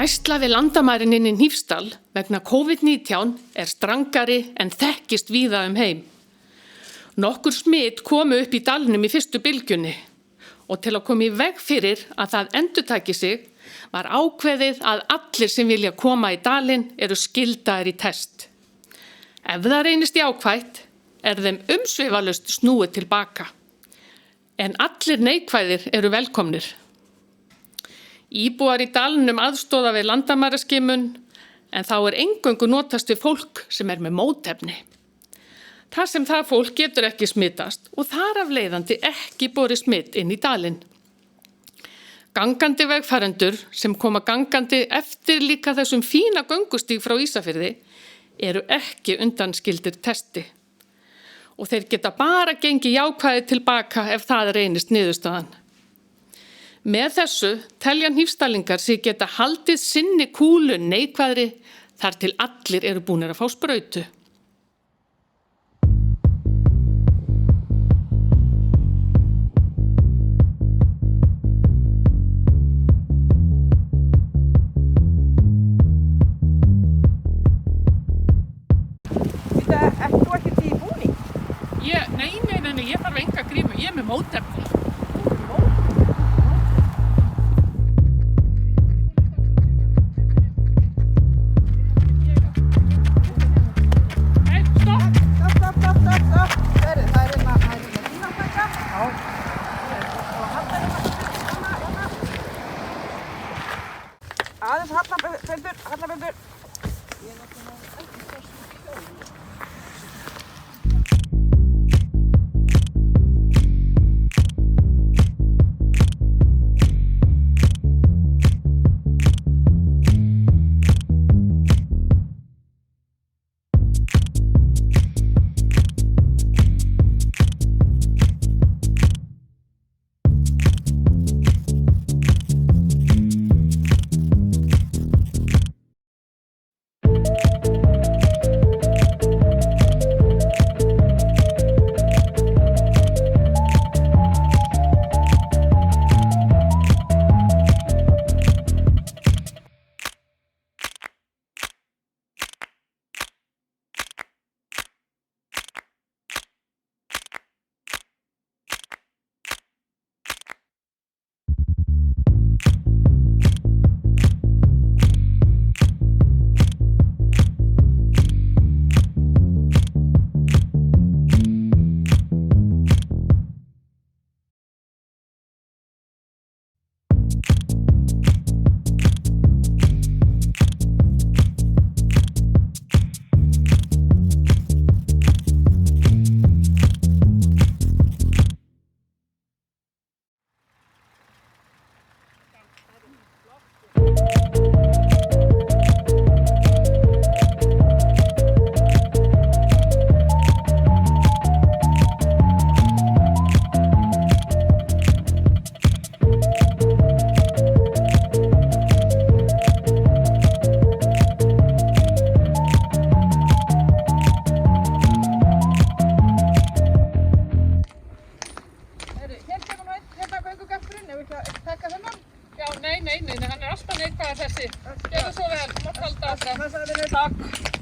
Gæsla við landamærin inn í Hnífsdal vegna COVID-19 strangari en þekkist víða heim. Nokkur smit komu upp í dalnum í fyrstu bylgjunni og til að koma í veg fyrir að það endurtaki sig var ákveðið að allir sem vilja koma í dalinn eru skyldaðir í test. Ef það reynist jákvætt þeim umsvifalaust snúið tilbaka. En allir neikvæðir eru velkomnir. Íbúar í dalnum aðstoða við landamæraskimun en þá eingöngu notast við fólk sem með mótefni. Þar sem það fólk getur ekki smitast og þar af leiðandi ekki borið smitt inn í dalinn. Gangandi vegfarendur sem koma gangandi eftir líka þessum fína göngustíg frá Ísafirði eru ekki undanskildir testi. Og þeir geta bara gengið jákvæðið tilbaka ef það reynist niðurstaðan. Með þessu telja Hnífsdalingar sig geta haldið sinni kúlu neikvæðri þar til allir eru búnir að fá sprautu. Ert þú ekkert í búning? Nei, ég þarf enga grímu, ég með mótefni. Aðeins hallaböndur. Nei, hann alltaf neikvæður þessi. Gjörðu svo vel, mátt halda áfram. Takk.